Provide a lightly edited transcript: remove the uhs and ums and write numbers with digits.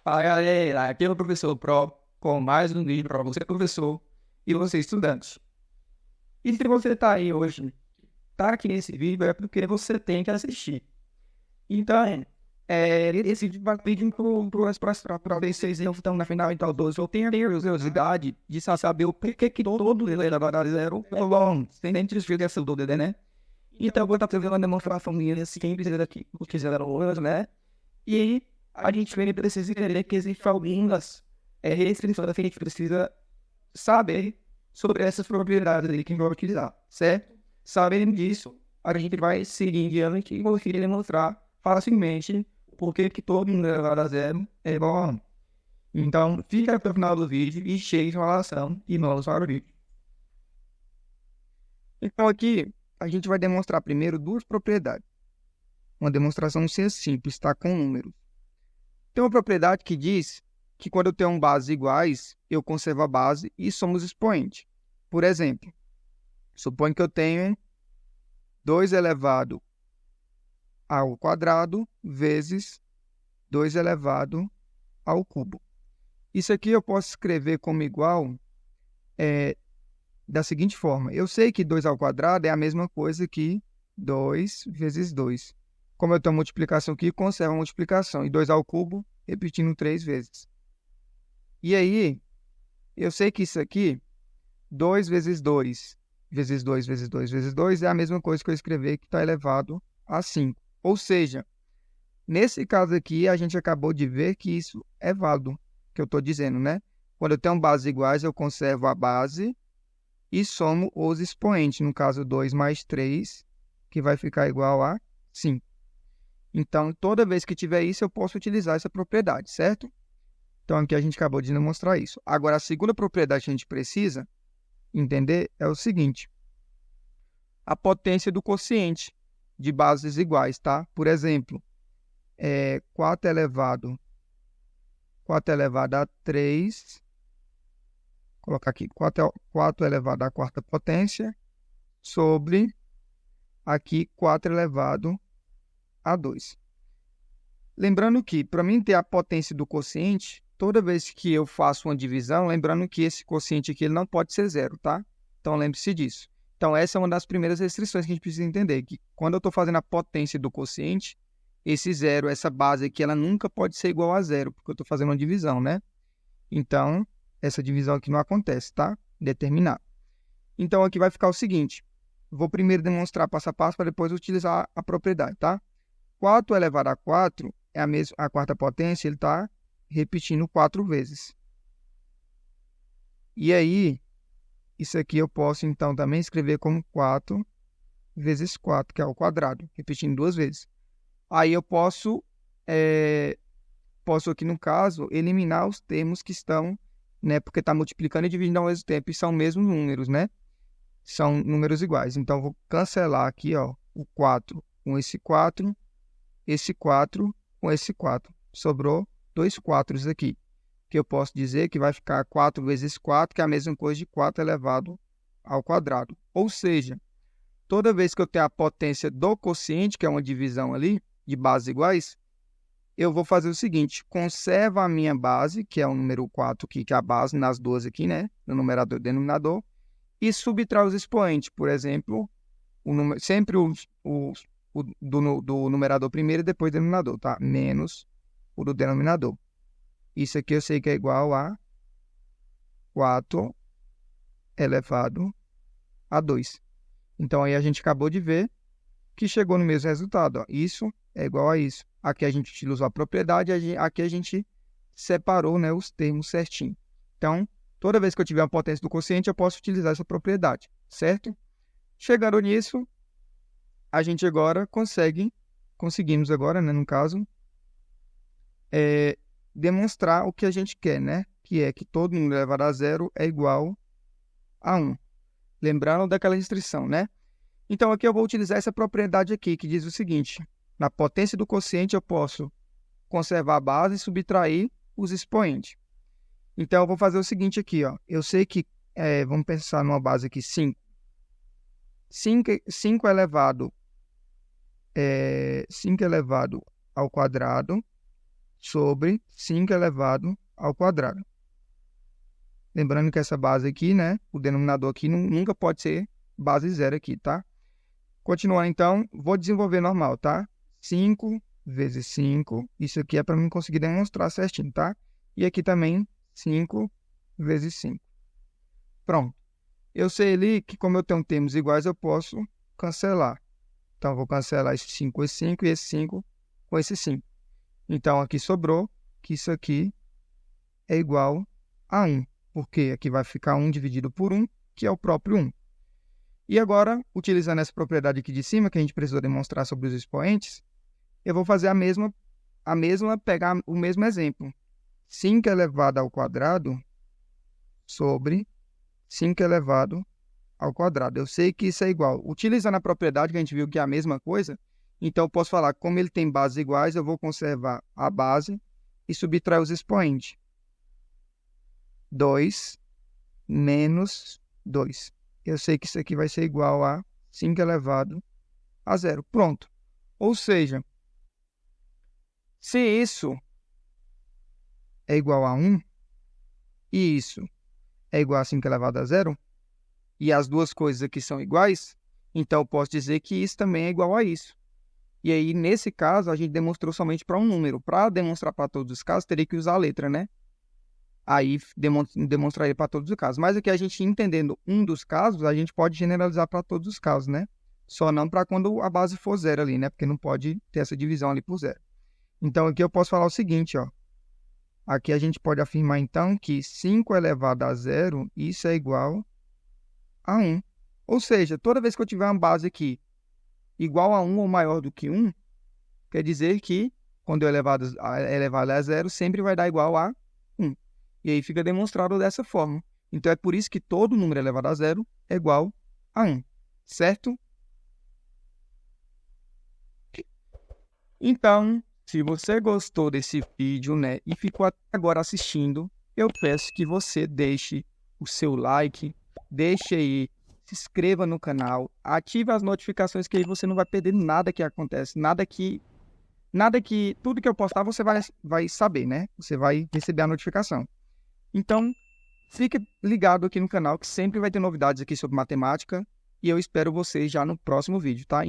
Fala galera, aqui é o professor Pro com mais um vídeo para você, professor, e você, estudante. E se você está aí hoje, está aqui nesse vídeo, é porque você tem que assistir. Então, esse vídeo vai pedir para ver se vocês estão na final, então, 12. Eu tenho curiosidade de saber o porquê que todo ele agora zero é bom, sem nem desvio essa dúvida, né? Então, eu vou estar fazendo uma demonstração minha simples aqui, o que fizeram hoje, né? E a gente precisa entender que existem algumas restrições que a gente precisa saber sobre essas propriedades ali que a gente vai utilizar, certo? Sabendo disso, a gente vai seguir em diante e conseguir demonstrar facilmente por que todo mundo elevado a zero é igual a 1. Então, fica até o final do vídeo e chegue de relação e vamos para o vídeo. Então aqui a gente vai demonstrar primeiro duas propriedades. Uma demonstração simples, tá? Com números. Tem uma propriedade que diz que quando eu tenho bases iguais, eu conservo a base e somos expoente. Por exemplo, suponho que eu tenho 2 elevado ao quadrado vezes 2 elevado ao cubo. Isso aqui eu posso escrever como igual da seguinte forma. Eu sei que 2 ao quadrado é a mesma coisa que 2 vezes 2. Como eu tenho multiplicação aqui, conservo a multiplicação. E 2 ao cubo, repetindo 3 vezes. E aí, eu sei que isso aqui, 2 vezes 2, vezes 2, vezes 2, vezes 2, é a mesma coisa que eu escrever que está elevado a 5. Ou seja, nesse caso aqui, a gente acabou de ver que isso é válido, que eu estou dizendo, né? Quando eu tenho bases iguais, eu conservo a base e somo os expoentes. No caso, 2 mais 3, que vai ficar igual a 5. Então, toda vez que tiver isso, eu posso utilizar essa propriedade, certo? Então, aqui a gente acabou de demonstrar isso. Agora, a segunda propriedade que a gente precisa entender é o seguinte. A potência do quociente de bases iguais, tá? Por exemplo, 4 elevado a 3, vou colocar aqui, 4 elevado à quarta potência, sobre, aqui, 4 elevado a 2. Lembrando que, para mim ter a potência do quociente, toda vez que eu faço uma divisão, lembrando que esse quociente aqui ele não pode ser zero, tá? Então, lembre-se disso. Então, essa é uma das primeiras restrições que a gente precisa entender, que quando eu estou fazendo a potência do quociente, esse zero, essa base aqui, ela nunca pode ser igual a zero, porque eu estou fazendo uma divisão, né? Então, essa divisão aqui não acontece, tá? Determinar. Então, aqui vai ficar o seguinte. Vou primeiro demonstrar passo a passo para depois utilizar a propriedade, tá? 4 elevado a 4 é a quarta potência, ele está repetindo 4 vezes. E aí, isso aqui eu posso, então, também escrever como 4 vezes 4, que é o quadrado, repetindo 2 vezes. Aí eu posso aqui, no caso, eliminar os termos que estão, né, porque está multiplicando e dividindo ao mesmo tempo, e são mesmos números, né? São números iguais. Então, eu vou cancelar aqui, ó, o 4 com esse 4 com esse 4. Sobrou 2 4 aqui, que eu posso dizer que vai ficar 4 vezes 4, que é a mesma coisa de 4 elevado ao quadrado. Ou seja, toda vez que eu tenho a potência do quociente, que é uma divisão ali, de bases iguais, eu vou fazer o seguinte, conserva a minha base, que é o número 4 aqui, que é a base nas duas aqui, né, no numerador e denominador, e subtrai os expoentes. Por exemplo, sempre do numerador primeiro e depois do denominador, tá? Menos o do denominador. Isso aqui eu sei que é igual a 4 elevado a 2. Então, aí a gente acabou de ver que chegou no mesmo resultado. Ó. Isso é igual a isso. Aqui a gente utilizou a propriedade, aqui a gente separou, né, os termos certinho. Então, toda vez que eu tiver uma potência do quociente, eu posso utilizar essa propriedade, certo? Chegando nisso, a gente agora conseguimos agora, né, no caso, demonstrar o que a gente quer, né? Que é que todo número elevado a zero é igual a 1. Lembrando daquela restrição, né? Então, aqui eu vou utilizar essa propriedade aqui, que diz o seguinte. Na potência do quociente, eu posso conservar a base e subtrair os expoentes. Então, eu vou fazer o seguinte aqui, ó. Eu sei que, vamos pensar numa base aqui, 5. 5 elevado ao quadrado sobre 5 elevado ao quadrado. Lembrando que essa base aqui, né, o denominador aqui nunca pode ser base zero aqui, tá? Continuando, então, vou desenvolver normal, tá? 5 vezes 5, isso aqui é para mim conseguir demonstrar certinho, tá? E aqui também 5 vezes 5. Pronto. Eu sei ali que como eu tenho termos iguais, eu posso cancelar. Então, eu vou cancelar esse 5 com esse 5 e esse 5 com esse 5. Então, aqui sobrou que isso aqui é igual a 1, porque aqui vai ficar 1 dividido por 1, que é o próprio 1. E agora, utilizando essa propriedade aqui de cima, que a gente precisou demonstrar sobre os expoentes, eu vou fazer pegar o mesmo exemplo. 5 elevado ao quadrado sobre 5 elevado ao quadrado. Eu sei que isso é igual. Utilizando a propriedade que a gente viu que é a mesma coisa, então eu posso falar que como ele tem bases iguais, eu vou conservar a base e subtrair os expoentes. 2 menos 2. Eu sei que isso aqui vai ser igual a 5 elevado a 0. Pronto. Ou seja, se isso é igual a 1 e isso é igual a 5 elevado a 0, e as duas coisas aqui são iguais, então eu posso dizer que isso também é igual a isso. E aí, nesse caso, a gente demonstrou somente para um número. Para demonstrar para todos os casos, teria que usar a letra, né? Aí demonstraria para todos os casos. Mas aqui a gente entendendo um dos casos, a gente pode generalizar para todos os casos, né? Só não para quando a base for zero ali, né? Porque não pode ter essa divisão ali por zero. Então aqui eu posso falar o seguinte, ó. Aqui a gente pode afirmar então que 5 elevado a 0, isso é igual a 1. Ou seja, toda vez que eu tiver uma base aqui igual a 1 ou maior do que 1, quer dizer que quando eu elevar a 0, sempre vai dar igual a 1. E aí fica demonstrado dessa forma. Então, é por isso que todo número elevado a 0 é igual a 1, certo? Então, se você gostou desse vídeo, né, e ficou até agora assistindo, eu peço que você deixe o seu like, deixe aí, se inscreva no canal, ative as notificações que aí você não vai perder nada que acontece, tudo que eu postar você vai saber, né? Você vai receber a notificação. Então, fique ligado aqui no canal que sempre vai ter novidades aqui sobre matemática e eu espero vocês já no próximo vídeo, tá?